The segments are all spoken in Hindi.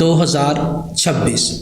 2026،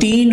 3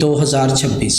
2026۔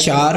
4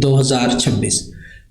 2026۔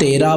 13،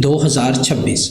2026۔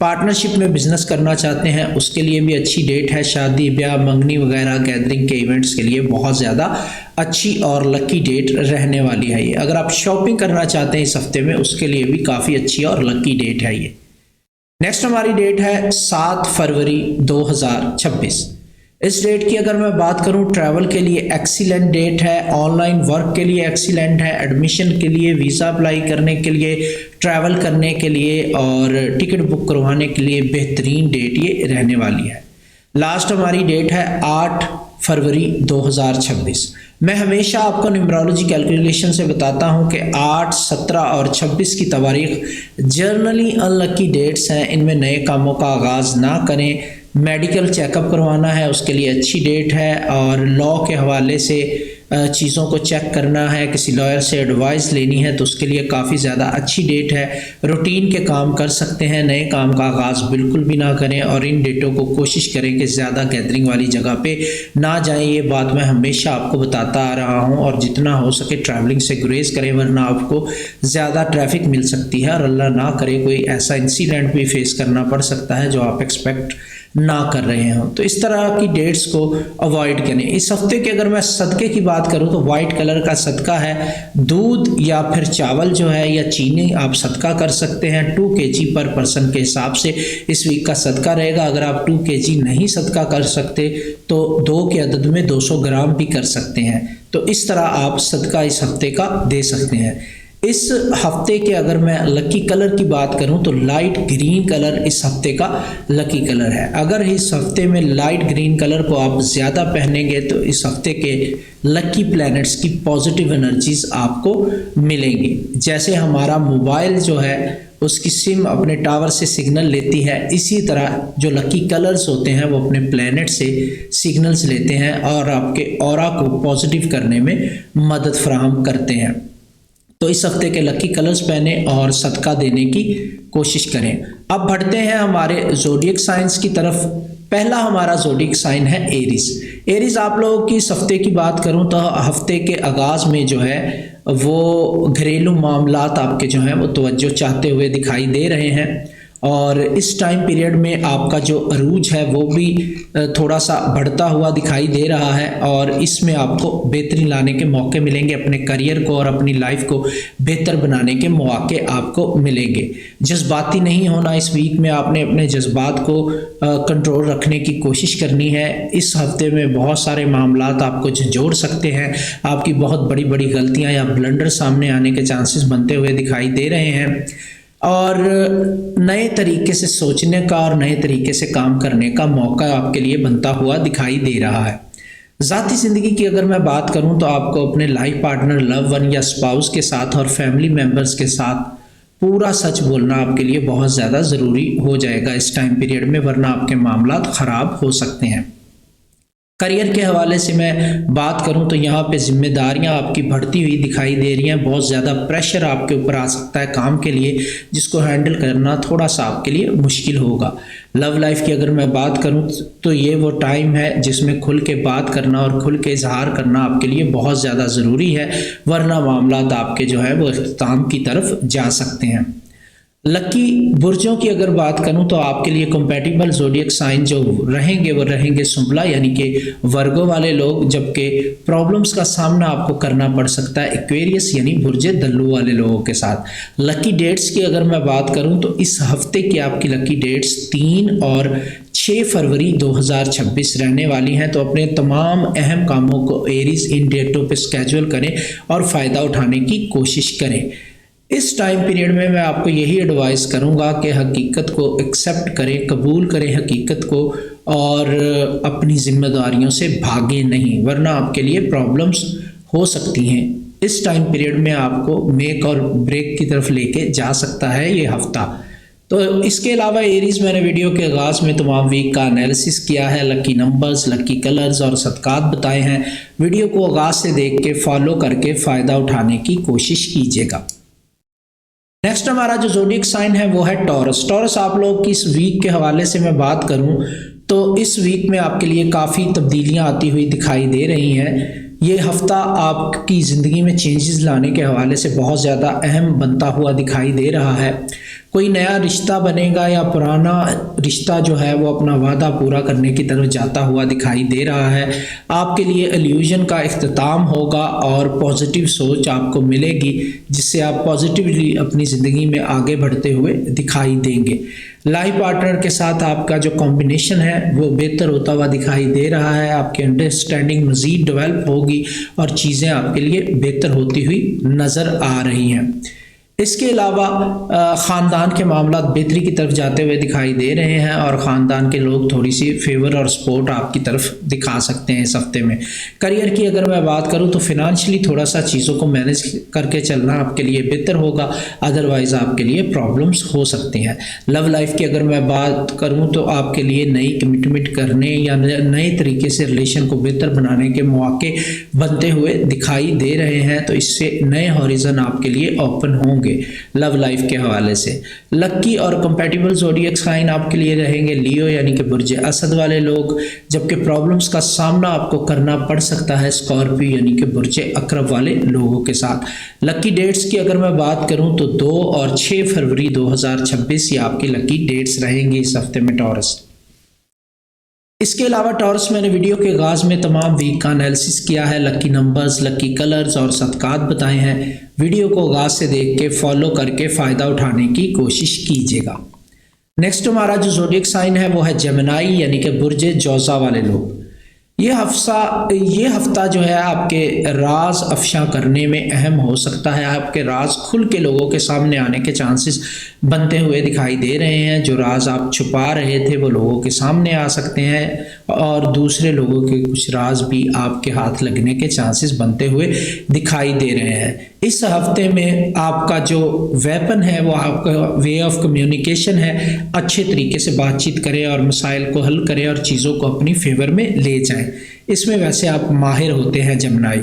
पार्टनरशिप में बिजनेस करना चाहते हैं उसके लिए भी अच्छी डेट है। शादी ब्याह मंगनी वगैरह गैदरिंग के इवेंट्स के लिए बहुत ज़्यादा अच्छी और लकी डेट रहने वाली है ये। अगर आप शॉपिंग करना चाहते हैं इस हफ्ते में उसके लिए भी काफ़ी अच्छी और लकी डेट है ये। नेक्स्ट हमारी डेट है 7 फरवरी 2026। इस डेट की अगर मैं बात करूं ट्रैवल के लिए एक्सीलेंट डेट है, ऑनलाइन वर्क के लिए एक्सीलेंट है, एडमिशन के लिए, वीज़ा अप्लाई करने के लिए, ट्रैवल करने के लिए और टिकट बुक करवाने के लिए बेहतरीन डेट ये रहने वाली है। लास्ट हमारी डेट है 8 फरवरी 2026। मैं हमेशा आपको न्यूमरोलॉजी कैलकुलेशन से बताता हूं कि 8, 17 और 26 की तवारीख जनरली अनलकी डेट्स हैं। इनमें नए कामों का आगाज़ ना करें। मेडिकल चेकअप करवाना है उसके लिए अच्छी डेट है, और लॉ के हवाले से चीज़ों को चेक करना है, किसी लॉयर से एडवाइस लेनी है तो उसके लिए काफ़ी ज़्यादा अच्छी डेट है। रूटीन के काम कर सकते हैं, नए काम का आगाज़ बिल्कुल भी ना करें और इन डेटों को कोशिश करें कि ज़्यादा गैदरिंग वाली जगह पे ना जाएं। ये बात मैं हमेशा आपको बताता आ रहा हूं, और जितना हो सके ट्रैवलिंग से गुरेज करें वरना आपको ज़्यादा ट्रैफिक मिल सकती है और अल्लाह ना करे कोई ऐसा इंसिडेंट भी फेस करना पड़ सकता है जो आप एक्सपेक्ट ना कर रहे हो। तो इस तरह की डेट्स को अवॉइड करें। इस हफ्ते की अगर मैं सदक़े की बात करूं तो वाइट कलर का सदका है। दूध या फिर चावल जो है या चीनी आप सदका कर सकते हैं 2 kg पर पर्सन के हिसाब से इस वीक का सदका रहेगा। अगर आप 2 kg नहीं सदका कर सकते तो 2 के अदद में 200 ग्राम भी कर सकते हैं। तो इस तरह आप सदका इस हफ्ते का दे सकते हैं। इस हफ्ते के अगर मैं लकी कलर की बात करूं तो लाइट ग्रीन कलर इस हफ्ते का लकी कलर है। अगर इस हफ्ते में लाइट ग्रीन कलर को आप ज़्यादा पहनेंगे तो इस हफ्ते के लकी प्लैनेट्स की पॉजिटिव एनर्जीज आपको मिलेंगी। जैसे हमारा मोबाइल जो है उसकी सिम अपने टावर से सिग्नल लेती है, इसी तरह जो लकी कलर्स होते हैं वो अपने प्लैनेट से सिग्नल्स लेते हैं और आपके ऑरा को पॉजिटिव करने में मदद फराहम करते हैं। तो इस हफ्ते के लकी कलर्स पहने और सदका देने की कोशिश करें। अब बढ़ते हैं हमारे ज़ोडिएक साइंस की तरफ। पहला हमारा ज़ोडिएक साइन है एरीज। एरीज आप लोगों की इस हफ्ते की बात करूं तो हफ्ते के आगाज़ में जो है वो घरेलू मामलात आपके जो हैं वो तवज्जो चाहते हुए दिखाई दे रहे हैं, और इस टाइम पीरियड में आपका जो अरूज है वो भी थोड़ा सा बढ़ता हुआ दिखाई दे रहा है, और इसमें आपको बेहतरी लाने के मौके मिलेंगे। अपने करियर को और अपनी लाइफ को बेहतर बनाने के मौके आपको मिलेंगे। जज्बाती नहीं होना इस वीक में, आपने अपने जज्बात को कंट्रोल रखने की कोशिश करनी है। इस हफ्ते में बहुत सारे मामलात आपको झंझोड़ सकते हैं। आपकी बहुत बड़ी बड़ी गलतियां या ब्लंडर सामने आने के चांसेस बनते हुए दिखाई दे रहे हैं, और नए तरीके से सोचने का और नए तरीके से काम करने का मौका आपके लिए बनता हुआ दिखाई दे रहा है। ज़ाती ज़िंदगी की अगर मैं बात करूं तो आपको अपने लाइफ पार्टनर, लव वन या स्पाउस के साथ और फैमिली मेम्बर्स के साथ पूरा सच बोलना आपके लिए बहुत ज़्यादा ज़रूरी हो जाएगा इस टाइम पीरियड में, वरना आपके मामलात ख़राब हो सकते हैं। करियर के हवाले से मैं बात करूं तो यहाँ पे जिम्मेदारियां आपकी बढ़ती हुई दिखाई दे रही हैं। बहुत ज़्यादा प्रेशर आपके ऊपर आ सकता है काम के लिए, जिसको हैंडल करना थोड़ा सा आपके लिए मुश्किल होगा। लव लाइफ की अगर मैं बात करूं तो ये वो टाइम है जिसमें खुल के बात करना और खुल के इजहार करना आपके लिए बहुत ज़्यादा ज़रूरी है, वरना मामलात आपके जो है वो इख्तिताम की तरफ जा सकते हैं। लकी बुर्जों की अगर बात करूं तो आपके लिए कंपैटिबल ज़ोडिएक साइन जो रहेंगे वो रहेंगे सुंबला यानी कि वर्गो वाले लोग, जबकि प्रॉब्लम्स का सामना आपको करना पड़ सकता है एक्वेरियस यानी बुर्जे दल्लू वाले लोगों के साथ। लकी डेट्स की अगर मैं बात करूं तो इस हफ्ते की आपकी लकी डेट्स 3 और 6 फरवरी 2026 रहने वाली हैं। तो अपने तमाम अहम कामों को एरीज इन डेटों पे स्केड्यूल करें और फ़ायदा उठाने की कोशिश करें। इस टाइम पीरियड में मैं आपको यही एडवाइस करूंगा कि हकीकत को एक्सेप्ट करें, कबूल करें हकीकत को, और अपनी जिम्मेदारियों से भागें नहीं, वरना आपके लिए प्रॉब्लम्स हो सकती हैं। इस टाइम पीरियड में आपको मेक और ब्रेक की तरफ लेके जा सकता है ये हफ्ता। तो इसके अलावा एरीज मैंने वीडियो के आगाज़ में तमाम वीक का एनालिसिस किया है, लकी नंबर्स, लकी कलर्स और सदकात बताए हैं। वीडियो को आगाज़ से देख के फॉलो करके फ़ायदा उठाने की कोशिश कीजिएगा। नेक्स्ट हमारा जो ज़ोडिएक साइन है वो है टॉरस। टॉरस आप लोग की इस वीक के हवाले से मैं बात करूं तो इस वीक में आपके लिए काफ़ी तब्दीलियां आती हुई दिखाई दे रही हैं। ये हफ्ता आपकी ज़िंदगी में चेंजेस लाने के हवाले से बहुत ज़्यादा अहम बनता हुआ दिखाई दे रहा है। कोई नया रिश्ता बनेगा या पुराना रिश्ता जो है वो अपना वादा पूरा करने की तरफ जाता हुआ दिखाई दे रहा है। आपके लिए इल्यूजन का इख्तिताम होगा और पॉजिटिव सोच आपको मिलेगी, जिससे आप पॉजिटिवली अपनी ज़िंदगी में आगे बढ़ते हुए दिखाई देंगे। लाइफ पार्टनर के साथ आपका जो कॉम्बिनेशन है वो बेहतर होता हुआ दिखाई दे रहा है। आपकी अंडरस्टैंडिंग मज़ीद डेवलप होगी और चीज़ें आपके लिए बेहतर होती हुई नज़र आ रही हैं। इसके अलावा ख़ानदान के मामला बेहतरी की तरफ जाते हुए दिखाई दे रहे हैं और ख़ानदान के लोग थोड़ी सी फेवर और सपोर्ट आपकी तरफ दिखा सकते हैं इस हफ्ते में। करियर की अगर मैं बात करूं तो फिनंशियली थोड़ा सा चीज़ों को मैनेज करके चलना आपके लिए बेहतर होगा, अदरवाइज़ आपके लिए प्रॉब्लम्स हो सकती हैं। लव लाइफ की अगर मैं बात करूं तो आपके लिए नई कमिटमेंट करने या नए तरीके से रिलेशन को बेहतर बनाने के मौके बनते हुए दिखाई दे रहे हैं, तो इससे नए हॉरिजन आपके लिए ओपन होंगे लव लाइफ के हवाले से। लकी और कंपैटिबल ज़ोडिएक साइन आपके लिए रहेंगे लियो यानी कि बुर्ज असद वाले लोग, जबकि प्रॉब्लम्स का सामना आपको करना पड़ सकता है स्कॉर्पियो यानी कि बुर्ज अक्रब वाले लोगों के साथ। लकी डेट्स की अगर मैं बात करूं तो 2 और 6 फरवरी 2026 ये आपकी लकी डेट्स रहेंगी इस हफ्ते में टॉरस। इसके अलावा टॉरस मैंने वीडियो के आगाज़ में तमाम वीक का एनालिसिस किया है, लकी नंबर्स, लकी कलर्स और सदकात बताए हैं। वीडियो को आगाज़ से देख के फॉलो करके फ़ायदा उठाने की कोशिश कीजिएगा। नेक्स्ट हमारा जो ज़ोडिएक साइन है वो है जेमिनी यानी कि बुर्ज जौज़ा वाले लोग। ये हफ्ता जो है आपके राज अफशा करने में अहम हो सकता है। आपके राज खुल के लोगों के सामने आने के चांसेस बनते हुए दिखाई दे रहे हैं। जो राज आप छुपा रहे थे वो लोगों के सामने आ सकते हैं और दूसरे लोगों के कुछ राज भी आपके हाथ लगने के चांसेस बनते हुए दिखाई दे रहे हैं। इस हफ्ते में आपका जो वेपन है वो आपका वे ऑफ कम्युनिकेशन है। अच्छे तरीके से बातचीत करें और मसाइल को हल करें और चीज़ों को अपनी फेवर में ले जाएं। इसमें वैसे आप माहिर होते हैं जेमिनी।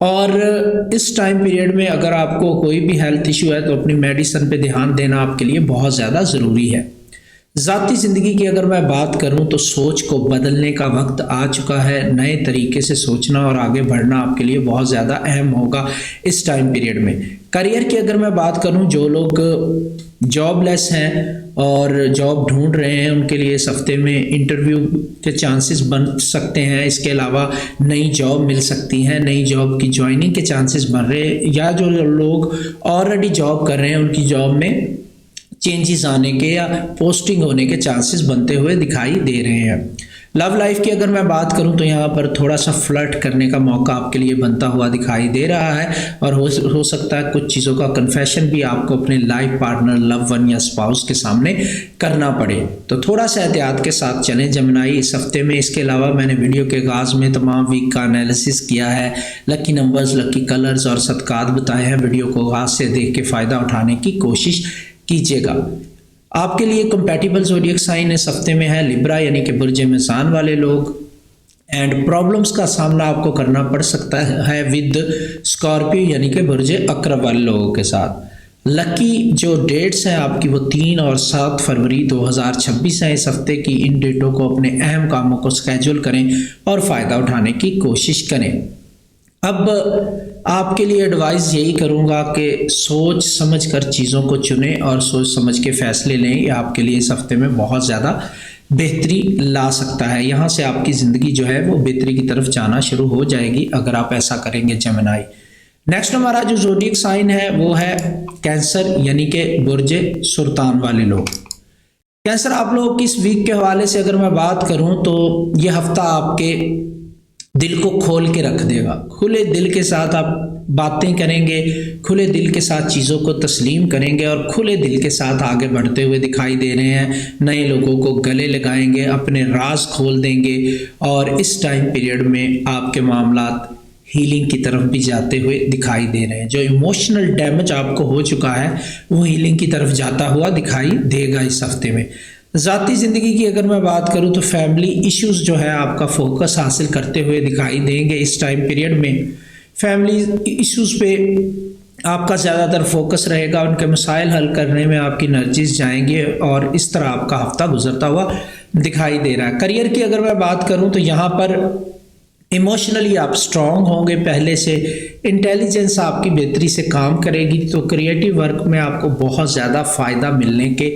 और इस टाइम पीरियड में अगर आपको कोई भी हेल्थ इशू है तो अपनी मेडिसिन पे ध्यान देना आपके लिए बहुत ज़्यादा ज़रूरी है। ज़ाती ज़िंदगी की अगर मैं बात करूं तो सोच को बदलने का वक्त आ चुका है। नए तरीके से सोचना और आगे बढ़ना आपके लिए बहुत ज़्यादा अहम होगा इस टाइम पीरियड में। करियर की अगर मैं बात करूं, जो लोग जॉबलेस हैं और जॉब ढूंढ रहे हैं उनके लिए इस हफ्ते में इंटरव्यू के चांसेस बन सकते हैं। इसके अलावा नई जॉब मिल सकती है, नई जॉब की ज्वाइनिंग के चांसेस बन रहे हैं, या जो लोग ऑलरेडी जॉब कर रहे हैं उनकी जॉब में चेंजेस आने के या पोस्टिंग होने के चांसेस बनते हुए दिखाई दे रहे हैं। लव लाइफ की अगर मैं बात करूं तो यहाँ पर थोड़ा सा फ्लर्ट करने का मौका आपके लिए बनता हुआ दिखाई दे रहा है और हो सकता है कुछ चीज़ों का कन्फेशन भी आपको अपने लाइफ पार्टनर, लव वन या स्पाउस के सामने करना पड़े, तो थोड़ा सा एहतियात के साथ चलें जेमिनी इस हफ्ते में। इसके अलावा मैंने वीडियो के आगाज़ में तमाम वीक का एनालिसिस किया है, लकी नंबर्स, लकी कलर्स और सदकात बताए हैं। वीडियो को आगाज़ से देख के फ़ायदा उठाने की कोशिश कीजिएगा। आपके लिए कंपैटिबल ज़ोडिएक साइन इस हफ्ते में है लिब्रा यानी कि बुर्ज मीज़ान वाले लोग। एंड प्रॉब्लम्स का सामना आपको करना पड़ सकता है विद स्कॉर्पियो यानी कि बुर्ज अक्रब वाले लोगों के साथ। लकी जो डेट्स हैं आपकी वो 3 और 7 फरवरी 2026 हैं। इस हफ्ते की इन डेटों को अपने अहम कामों को स्केड्यूल करें और फ़ायदा उठाने की कोशिश करें। अब आपके लिए एडवाइस यही करूंगा कि सोच समझ कर चीज़ों को चुनें और सोच समझ के फ़ैसले लें। ये आपके लिए इस हफ्ते में बहुत ज़्यादा बेहतरी ला सकता है। यहाँ से आपकी ज़िंदगी जो है वो बेहतरी की तरफ जाना शुरू हो जाएगी अगर आप ऐसा करेंगे जेमिनी। नेक्स्ट हमारा जो ज़ोडिएक साइन है वो है कैंसर यानी कि बुर्ज सुरतान वाले लोग। कैंसर आप लोग की इस वीक के हवाले से अगर मैं बात करूँ तो ये हफ्ता आपके दिल को खोल के रख देगा। खुले दिल के साथ आप बातें करेंगे, खुले दिल के साथ चीज़ों को तस्लीम करेंगे और खुले दिल के साथ आगे बढ़ते हुए दिखाई दे रहे हैं। नए लोगों को गले लगाएंगे, अपने राज खोल देंगे और इस टाइम पीरियड में आपके मामलात हीलिंग की तरफ भी जाते हुए दिखाई दे रहे हैं। जो इमोशनल डैमेज आपको हो चुका है वो हीलिंग की तरफ जाता हुआ दिखाई देगा इस हफ्ते में। ज़ाती ज़िंदगी की अगर मैं बात करूं तो फैमिली इश्यूज़ जो है आपका फोकस हासिल करते हुए दिखाई देंगे इस टाइम पीरियड में। फैमिली इश्यूज़ पे आपका ज़्यादातर फोकस रहेगा, उनके मसाइल हल करने में आपकी एनर्जीज जाएंगे और इस तरह आपका हफ्ता गुजरता हुआ दिखाई दे रहा है। करियर की अगर मैं बात करूं तो यहाँ पर इमोशनली आप स्ट्रांग होंगे पहले से, इंटेलिजेंस आपकी बेहतरी से काम करेगी, तो क्रिएटिव वर्क में आपको बहुत ज़्यादा फ़ायदा मिलने के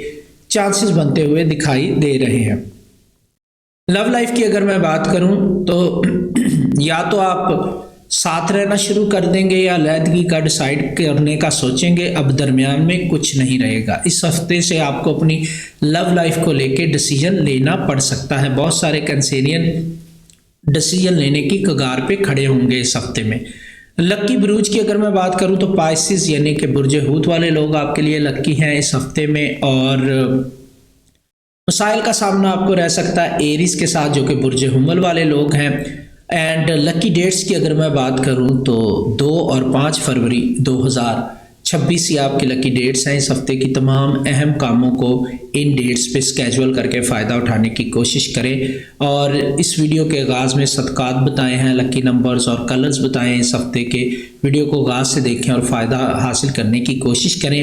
चांसेस बनते हुए दिखाई दे रहे हैं। लव लाइफ की अगर मैं बात करूं तो या तो आप साथ रहना शुरू कर देंगे या अलहदगी का डिसाइड करने का सोचेंगे, अब दरमियान में कुछ नहीं रहेगा। इस हफ्ते से आपको अपनी लव लाइफ को लेके डिसीजन लेना पड़ सकता है। बहुत सारे कैंसेरियन डिसीजन लेने की कगार पे खड़े होंगे इस हफ्ते में। लक्की बुरूज की अगर मैं बात करूं तो पाइसिस यानी कि बुर्ज हूत वाले लोग आपके लिए लक्की हैं इस हफ्ते में, और मसाइल का सामना आपको रह सकता है एरिस के साथ जो कि बुर्ज हुमल वाले लोग हैं। एंड लकी डेट्स की अगर मैं बात करूं तो 2 और 5 फरवरी 2026 ये आपकी लकी डेट्स हैं। इस हफ्ते की तमाम अहम कामों को इन डेट्स पे स्केजुअल करके फ़ायदा उठाने की कोशिश करें। और इस वीडियो के आगाज़ में सदकात बताए हैं, लकी नंबर्स और कलर्स बताए हैं इस हफ्ते के। वीडियो को आगाज़ से देखें और फ़ायदा हासिल करने की कोशिश करें।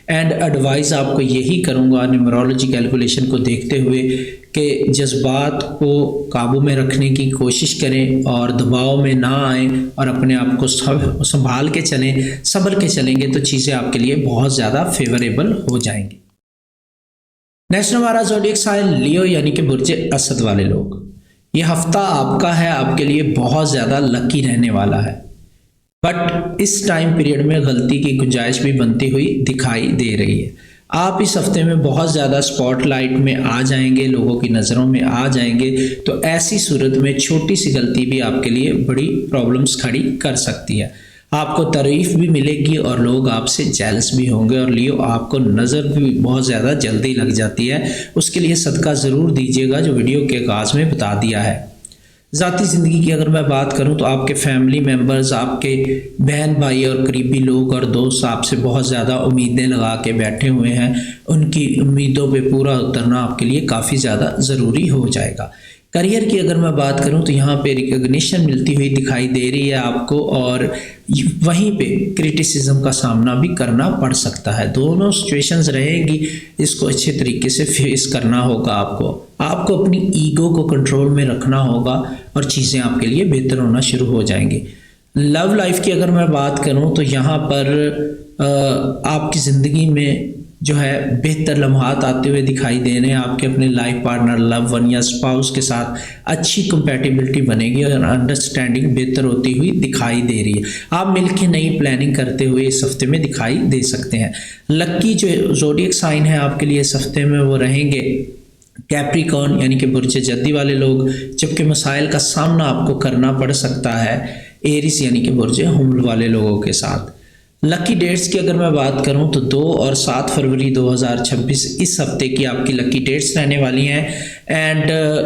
एंड एडवाइस आपको यही करूँगा न्यूमरोलॉजी कैलकुलेशन को देखते हुए कि जज्बात को काबू में रखने की कोशिश करें और दबाव में ना आएँ और अपने आप को संभाल के चलें, संभल के चलेंगे तो चीज़ें आपके लिए बहुत ज़्यादा फेवरेबल हो जाएंगी। नेक्स्ट हमारा ज़ोडिएक साइन लियो यानी कि बुर्ज असद वाले लोग। ये हफ्ता आपका है, आपके लिए बहुत ज़्यादा लकी रहने वाला है, बट इस टाइम पीरियड में गलती की गुंजाइश भी बनती हुई दिखाई दे रही है। आप इस हफ्ते में बहुत ज़्यादा स्पॉटलाइट में आ जाएंगे, लोगों की नज़रों में आ जाएंगे, तो ऐसी सूरत में छोटी सी गलती भी आपके लिए बड़ी प्रॉब्लम्स खड़ी कर सकती है। आपको तारीफ भी मिलेगी और लोग आपसे जेलस भी होंगे, और लियो आपको नज़र भी बहुत ज़्यादा जल्दी लग जाती है। उसके लिए सदका ज़रूर दीजिएगा जो वीडियो के आगाज़ में बता दिया है। ज़ाती ज़िंदगी की अगर मैं बात करूं तो आपके फैमिली मेम्बर्स, आपके बहन भाई और करीबी लोग और दोस्त आपसे बहुत ज़्यादा उम्मीदें लगा के बैठे हुए हैं। उनकी उम्मीदों पे पूरा उतरना आपके लिए काफ़ी ज़्यादा ज़रूरी हो जाएगा। करियर की अगर मैं बात करूं तो यहाँ पे रिकॉग्निशन मिलती हुई दिखाई दे रही है आपको, और वहीं पे क्रिटिसिज्म का सामना भी करना पड़ सकता है। दोनों सिचुएशंस रहेंगी, इसको अच्छे तरीके से फेस करना होगा आपको अपनी ईगो को कंट्रोल में रखना होगा और चीज़ें आपके लिए बेहतर होना शुरू हो जाएंगी। लव लाइफ की अगर मैं बात करूं तो यहाँ पर आपकी ज़िंदगी में जो है बेहतर लम्हात आते हुए दिखाई दे रहे हैं। आपके अपने लाइफ पार्टनर, लव वन या स्पाउस के साथ अच्छी कंपैटिबिलिटी बनेगी और अंडरस्टैंडिंग बेहतर होती हुई दिखाई दे रही है। आप मिलकर नई प्लानिंग करते हुए इस हफ्ते में दिखाई दे सकते हैं। लक्की जो ज़ोडिएक साइन है आपके लिए इस हफ्ते में वो रहेंगे कैप्रिकॉर्न यानी कि बुर्ज जद्दी वाले लोग, जबकि मसाइल का सामना आपको करना पड़ सकता है एरिस यानी कि बुर्ज हुमल वाले लोगों के साथ। लकी डेट्स की अगर मैं बात करूं तो 2 और 7 फरवरी 2026 इस हफ्ते की आपकी लकी डेट्स रहने वाली हैं। एंड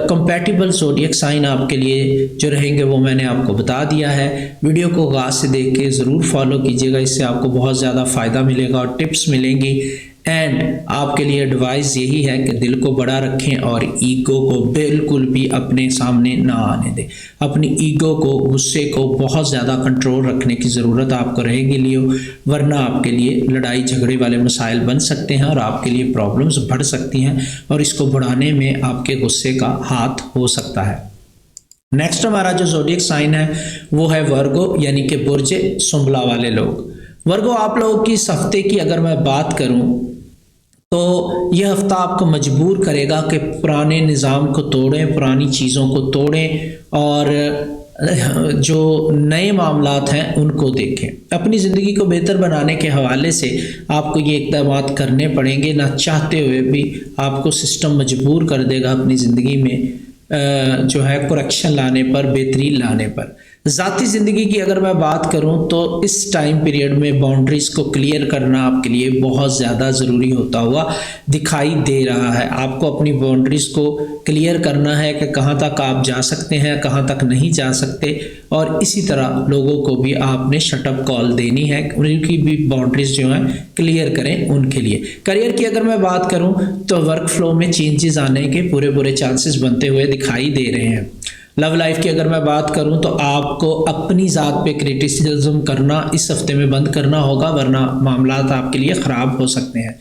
कंपैटिबल ज़ोडिएक साइन आपके लिए जो रहेंगे वो मैंने आपको बता दिया है। वीडियो को आगाज़ से देख के ज़रूर फॉलो कीजिएगा, इससे आपको बहुत ज़्यादा फ़ायदा मिलेगा और टिप्स मिलेंगी। एंड आपके लिए एडवाइस यही है कि दिल को बड़ा रखें और ईगो को बिल्कुल भी अपने सामने ना आने दें। अपनी ईगो को, गुस्से को बहुत ज़्यादा कंट्रोल रखने की ज़रूरत आपको रहेगी लियो, वरना आपके लिए लड़ाई झगड़े वाले मसाइल बन सकते हैं और आपके लिए प्रॉब्लम्स बढ़ सकती हैं और इसको बढ़ाने में आपके गुस्से का हाथ हो सकता है। नेक्स्ट हमारा जो ज़ोडिएक साइन है वो है वर्गो यानी कि बुर्ज सुंबला वाले लोग। वर्गो आप लोगों की इस हफ्ते की अगर मैं बात करूं तो यह हफ्ता आपको मजबूर करेगा कि पुराने निज़ाम को तोड़ें, पुरानी चीज़ों को तोड़ें और जो नए मामलात हैं उनको देखें। अपनी ज़िंदगी को बेहतर बनाने के हवाले से आपको ये इक़दामात करने पड़ेंगे, ना चाहते हुए भी आपको सिस्टम मजबूर कर देगा अपनी ज़िंदगी में जो है करेक्शन लाने पर, बेहतरी लाने पर। ज़ाती ज़िंदगी की अगर मैं बात करूं तो इस टाइम पीरियड में बाउंड्रीज़ को क्लियर करना आपके लिए बहुत ज़्यादा ज़रूरी होता हुआ दिखाई दे रहा है। आपको अपनी बाउंड्रीज़ को क्लियर करना है कि कहां तक आप जा सकते हैं, कहां तक नहीं जा सकते, और इसी तरह लोगों को भी आपने शटअप कॉल देनी है, उनकी भी बाउंड्रीज़ जो हैं क्लियर करें उनके लिए। करियर की अगर मैं बात करूँ तो वर्क फ्लो में चेंजेस आने के पूरे चांसेस बनते हुए दिखाई दे रहे हैं। लव लाइफ की अगर मैं बात करूं तो आपको अपनी ज़ात पे क्रिटिसिज्म करना इस हफ्ते में बंद करना होगा, वरना मामलात आपके लिए ख़राब हो सकते हैं।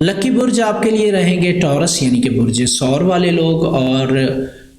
लकी बुर्ज आपके लिए रहेंगे टॉरस यानी कि बुर्ज सौर वाले लोग, और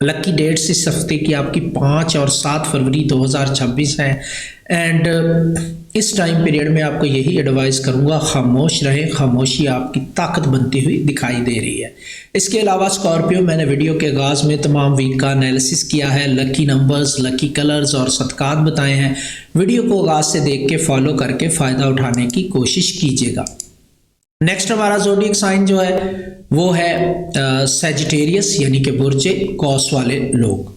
लकी डेट्स इस हफ्ते की आपकी 5 और 7 फरवरी 2026 हैं। एंड इस टाइम पीरियड में आपको यही एडवाइस करूंगा, खामोश रहें, खामोशी आपकी ताकत बनती हुई दिखाई दे रही है। इसके अलावा स्कॉर्पियो, मैंने वीडियो के आगाज़ में तमाम वीक का एनालिसिस किया है, लकी नंबर्स, लकी कलर्स और सदकात बताए हैं। वीडियो को आगाज़ से देख के फॉलो करके फ़ायदा उठाने की कोशिश कीजिएगा। नेक्स्ट हमारा ज़ोडिएक साइन जो है वो है सैजिटेरियस यानी कि बुर्ज कौस वाले लोग।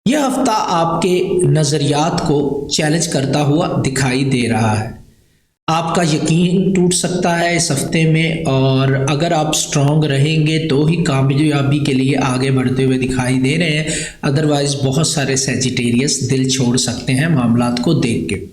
यह हफ्ता आपके नज़रियात को चैलेंज करता हुआ दिखाई दे रहा है। आपका यकीन टूट सकता है इस हफ्ते में, और अगर आप स्ट्रॉन्ग रहेंगे तो ही कामयाबी के लिए आगे बढ़ते हुए दिखाई दे रहे हैं। अदरवाइज़ बहुत सारे सैजिटेरियस दिल छोड़ सकते हैं मामलात को देख के।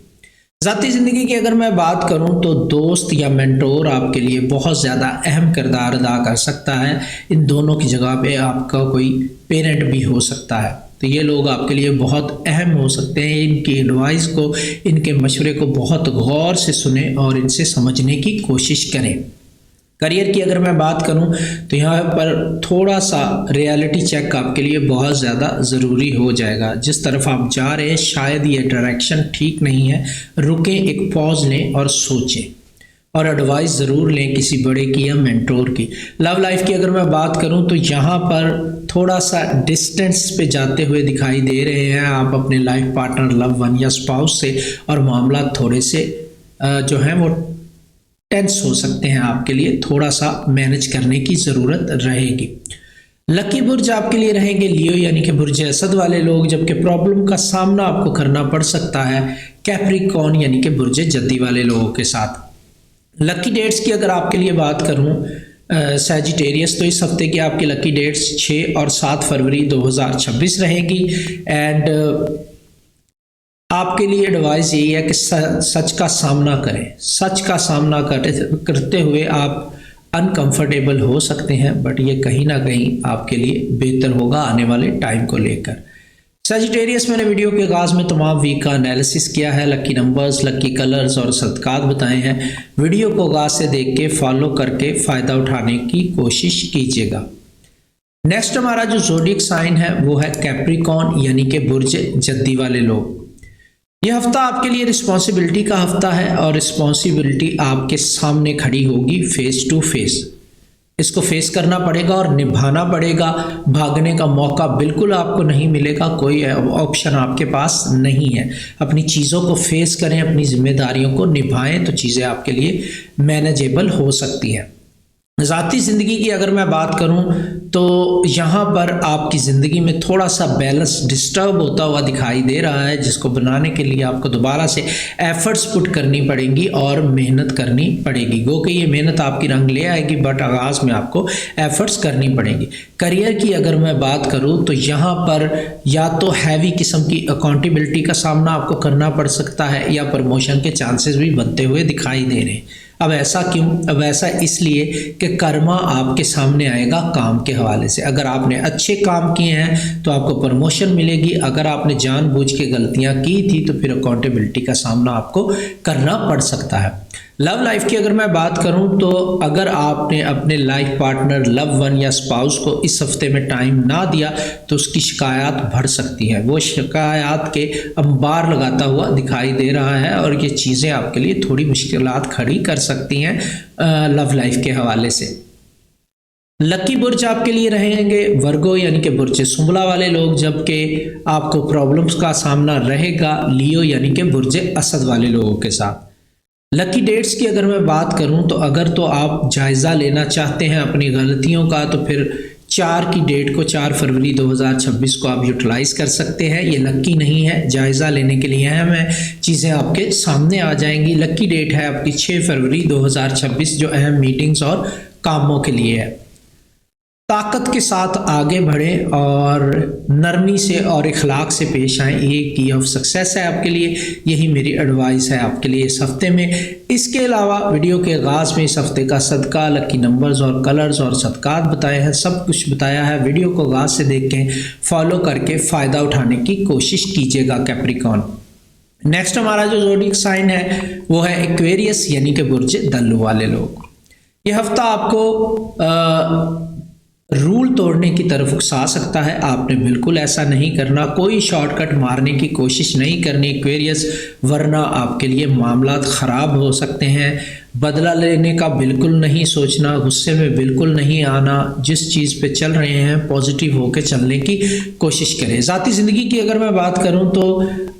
ज़ाती ज़िंदगी की अगर मैं बात करूं तो दोस्त या मेंटोर आपके लिए बहुत ज़्यादा अहम किरदार अदा कर सकता है। इन दोनों की जगह पे आपका कोई पेरेंट भी हो सकता है, तो ये लोग आपके लिए बहुत अहम हो सकते हैं। इनकी एडवाइस को, इनके मशवरे को बहुत गौर से सुनें और इनसे समझने की कोशिश करें। करियर की अगर मैं बात करूं तो यहाँ पर थोड़ा सा रियलिटी चेक आपके लिए बहुत ज़्यादा ज़रूरी हो जाएगा। जिस तरफ आप जा रहे हैं शायद ये डायरेक्शन ठीक नहीं है, रुकें, एक पॉज लें और सोचें, और एडवाइस ज़रूर लें किसी बड़े की या मेंटोर की। लव लाइफ की अगर मैं बात करूं तो यहाँ पर थोड़ा सा डिस्टेंस पे जाते हुए दिखाई दे रहे हैं आप अपने लाइफ पार्टनर, लव वन या स्पाउस से, और मामला थोड़े से जो हैं वो टेंस हो सकते हैं। आपके लिए थोड़ा सा मैनेज करने की ज़रूरत रहेगी। लकी बुर्ज आपके लिए रहेंगे लियो यानी कि बुर्ज असद वाले लोग, जबकि प्रॉब्लम का सामना आपको करना पड़ सकता है कैप्रिकॉर्न यानी कि बुर्ज जद्दी वाले लोगों के साथ। लकी डेट्स की अगर आपके लिए बात करूं सैजिटेरियस, तो इस हफ्ते की आपकी लकी डेट्स 6 और 7 फरवरी 2026 रहेगी। एंड आपके लिए एडवाइस यही है कि सच का सामना करें। सच का सामना करते हुए आप अनकंफर्टेबल हो सकते हैं, बट ये कहीं ना कहीं आपके लिए बेहतर होगा आने वाले टाइम को लेकर। सैजिटेरियस, मैंने वीडियो के आगाज़ में तमाम वीक का एनालिसिस किया है, लकी नंबर्स, लकी कलर्स और सदकात बताए हैं। वीडियो को आगाज़ से देख के फॉलो करके फ़ायदा उठाने की कोशिश कीजिएगा। नेक्स्ट हमारा जो ज़ोडिएक साइन है वो है कैप्रिकॉर्न यानी कि बुर्ज जद्दी वाले लोग। यह हफ्ता आपके लिए रिस्पॉन्सिबिलिटी का हफ्ता है, और रिस्पॉन्सिबिलिटी आपके सामने खड़ी होगी फेस टू फेस। इसको फेस करना पड़ेगा और निभाना पड़ेगा। भागने का मौका बिल्कुल आपको नहीं मिलेगा, कोई ऑप्शन आपके पास नहीं है। अपनी चीज़ों को फेस करें, अपनी जिम्मेदारियों को निभाएं, तो चीज़ें आपके लिए मैनेजेबल हो सकती हैं। ज़ाती ज़िंदगी की अगर मैं बात करूं तो यहाँ पर आपकी ज़िंदगी में थोड़ा सा बैलेंस डिस्टर्ब होता हुआ दिखाई दे रहा है, जिसको बनाने के लिए आपको दोबारा से एफ़र्ट्स पुट करनी पड़ेंगी और मेहनत करनी पड़ेगी। गो कि ये मेहनत आपकी रंग ले आएगी, बट आगाज़ में आपको एफ़र्ट्स करनी पड़ेंगी। करियर की अगर मैं बात करूँ तो यहाँ पर या तो हैवी किस्म की अकाउंटेबिलिटी का सामना आपको करना पड़ सकता है, या प्रमोशन के चांसेस भी बनते हुए दिखाई दे रहे हैं। अब ऐसा क्यों? अब ऐसा इसलिए कि कर्मा आपके सामने आएगा काम के हवाले से। अगर आपने अच्छे काम किए हैं तो आपको प्रमोशन मिलेगी, अगर आपने जानबूझ के गलतियां की थी तो फिर अकाउंटेबिलिटी का सामना आपको करना पड़ सकता है। लव लाइफ की अगर मैं बात करूं तो अगर आपने अपने लाइफ पार्टनर, लव वन या स्पाउस को इस हफ्ते में टाइम ना दिया तो उसकी शिकायत बढ़ सकती है। वो शिकायत के अंबार लगाता हुआ दिखाई दे रहा है, और ये चीज़ें आपके लिए थोड़ी मुश्किलात खड़ी कर सकती हैं लव लाइफ के हवाले से। लकी बुर्ज आपके लिए रहेंगे वर्गो यानी कि बुर्ज सुंबला वाले लोग, जबकि आपको प्रॉब्लम्स का सामना रहेगा लियो यानी कि बुर्ज असद वाले लोगों के साथ। लकी डेट्स की अगर मैं बात करूं तो अगर तो आप जायज़ा लेना चाहते हैं अपनी गलतियों का तो फिर 4 की डेट को 4 फरवरी 2026 को आप यूटिलाइज़ कर सकते हैं। ये लकी नहीं है, जायज़ा लेने के लिए अहम है, चीज़ें आपके सामने आ जाएंगी। लकी डेट है आपकी 6 फरवरी 2026 जो अहम मीटिंग्स और कामों के लिए है। ताकत के साथ आगे बढ़ें और नरमी से और इखलाक से पेश आएँ, ये की ऑफ सक्सेस है आपके लिए। यही मेरी एडवाइस है आपके लिए इस हफ्ते में। इसके अलावा वीडियो के आगाज़ में इस हफ्ते का सदका, लकी नंबर्स और कलर्स और सदकात बताए हैं, सब कुछ बताया है। वीडियो को आगाज़ से देख के फॉलो करके फ़ायदा उठाने की कोशिश कीजिएगा कैप्रिकॉर्न। नेक्स्ट हमारा जो ज़ोडिएक साइन है वो है एक्वेरियस यानी कि बुर्ज दल्लू वाले लोग। ये हफ्ता आपको रूल तोड़ने की तरफ उकसा सकता है। आपने बिल्कुल ऐसा नहीं करना, कोई शॉर्टकट मारने की कोशिश नहीं करनी एक्वेरियस, वरना आपके लिए मामलात ख़राब हो सकते हैं। बदला लेने का बिल्कुल नहीं सोचना, गुस्से में बिल्कुल नहीं आना, जिस चीज़ पे चल रहे हैं पॉजिटिव होकर चलने की कोशिश करें। ज़ाती ज़िंदगी की अगर मैं बात करूं तो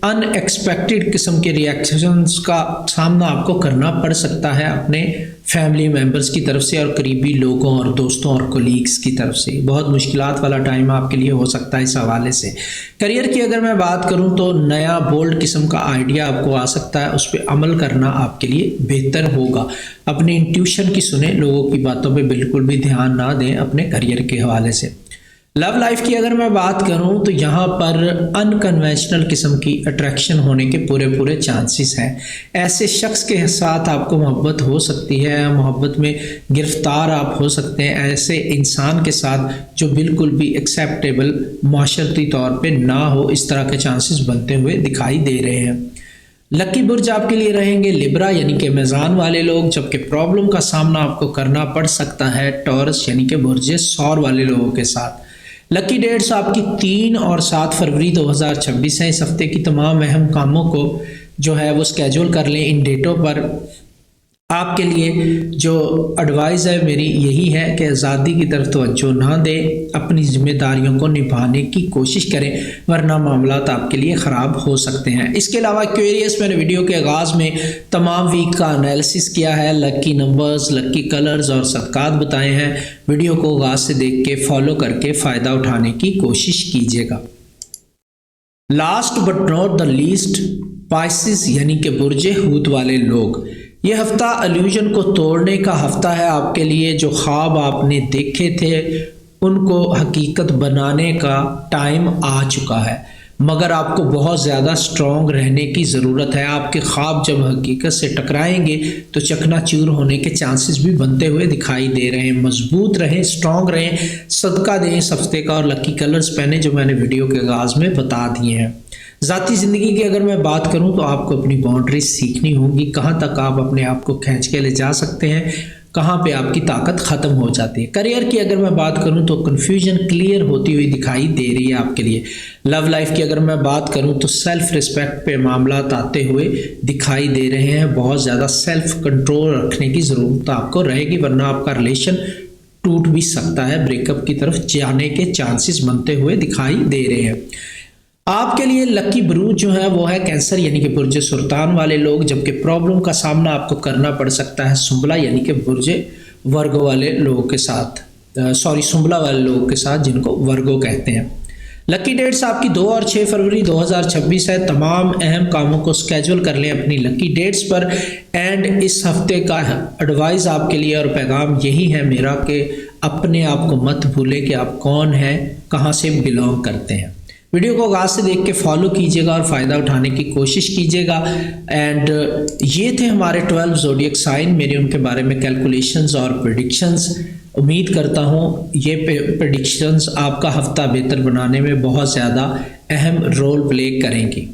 अनएक्सपेक्टेड किस्म के रिएक्शंस का सामना आपको करना पड़ सकता है अपने फैमिली मेम्बर्स की तरफ से और करीबी लोगों और दोस्तों और कोलीग्स की तरफ से। बहुत मुश्किलात वाला टाइम आपके लिए हो सकता है इस हवाले से। करियर की अगर मैं बात करूं तो नया बोल्ड किस्म का आइडिया आपको आ सकता है, उस पर अमल करना आपके लिए बेहतर होगा। अपनी इंट्यूशन की सुने, लोगों की बातों पे बिल्कुल भी ध्यान ना दें अपने करियर के हवाले से। लव लाइफ की अगर मैं बात करूं तो यहाँ पर अनकन्वेंशनल किस्म की अट्रैक्शन होने के पूरे चांसेस हैं। ऐसे शख्स के साथ आपको मोहब्बत हो सकती है, मोहब्बत में गिरफ्तार आप हो सकते हैं ऐसे इंसान के साथ जो बिल्कुल भी एक्सेप्टेबल माशरती तौर पे ना हो, इस तरह के चांसेस बनते हुए दिखाई दे रहे हैं। लकी बुर्ज आपके लिए रहेंगे लिब्रा यानी कि मेज़ान वाले लोग, जबकि प्रॉब्लम का सामना आपको करना पड़ सकता है टॉरस यानी कि बुर्ज सौर वाले लोगों के साथ। लकी डेट्स आपकी 3 और 7 फरवरी 2026 है। इस हफ्ते की तमाम अहम कामों को जो है वो स्केड्यूल कर लें इन डेटों पर। आपके लिए जो एडवाइस है मेरी यही है कि आज़ादी की तरफ तवज्जो ना दें, अपनी जिम्मेदारियों को निभाने की कोशिश करें, वरना मामलात आपके लिए ख़राब हो सकते हैं। इसके अलावा एक्वेरियस मैंने वीडियो के आगाज़ में तमाम वीक का एनालिसिस किया है, लकी नंबर्स, लकी कलर्स और सदकात बताए हैं। वीडियो को आगाज़ से देख के फॉलो करके फ़ायदा उठाने की कोशिश कीजिएगा। Last but not the least, Pisces यानी कि बुर्ज हूत वाले लोग, ये हफ्ता इल्यूजन को तोड़ने का हफ्ता है आपके लिए। जो ख्वाब आपने देखे थे उनको हकीकत बनाने का टाइम आ चुका है, मगर आपको बहुत ज़्यादा स्ट्रॉन्ग रहने की ज़रूरत है। आपके ख्वाब जब हकीकत से टकराएंगे तो चकनाचूर होने के चांसेस भी बनते हुए दिखाई दे रहे हैं। मजबूत रहें, स्ट्रॉन्ग रहें, सदका दें इस हफ्ते का और लकी कलर्स पहने जो मैंने वीडियो के आगाज़ में बता दिए हैं। ज़ाती ज़िंदगी की अगर मैं बात करूं तो आपको अपनी बाउंड्रीज सीखनी होगी, कहां तक आप अपने आप को खींच के ले जा सकते हैं, कहां पे आपकी ताकत ख़त्म हो जाती है। करियर की अगर मैं बात करूं तो कन्फ्यूजन क्लियर होती हुई दिखाई दे रही है आपके लिए। लव लाइफ की अगर मैं बात करूं तो सेल्फ रिस्पेक्ट पे मामलात आते हुए दिखाई दे रहे हैं। बहुत ज़्यादा सेल्फ कंट्रोल रखने की ज़रूरत आपको रहेगी, वरना आपका रिलेशन टूट भी सकता है, ब्रेकअप की तरफ जाने के चांसेस बनते हुए दिखाई दे रहे हैं। आपके लिए लकी बुर्ज जो है वो है कैंसर यानी कि बुर्ज सुल्तान वाले लोग, जबकि प्रॉब्लम का सामना आपको करना पड़ सकता है सुंबला यानी कि बुर्ज वर्गो वाले लोगों के साथ, सुंबला वाले लोगों के साथ जिनको वर्गो कहते हैं। लकी डेट्स आपकी 2 और 6 फरवरी 2026 है। तमाम अहम कामों को स्केड्यूल कर लें अपनी लकी डेट्स पर। एंड इस हफ्ते का एडवाइस आपके लिए और पैगाम यही है मेरा कि अपने आप को मत भूलें कि आप कौन हैं, कहाँ से बिलोंग करते हैं। वीडियो को आगाज़ से देख के फॉलो कीजिएगा और फ़ायदा उठाने की कोशिश कीजिएगा। एंड ये थे हमारे 12 ज़ोडिएक साइन, मेरे उनके बारे में कैलकुलेशंस और प्रेडिक्शंस। उम्मीद करता हूँ ये प्रेडिक्शंस आपका हफ्ता बेहतर बनाने में बहुत ज़्यादा अहम रोल प्ले करेंगी।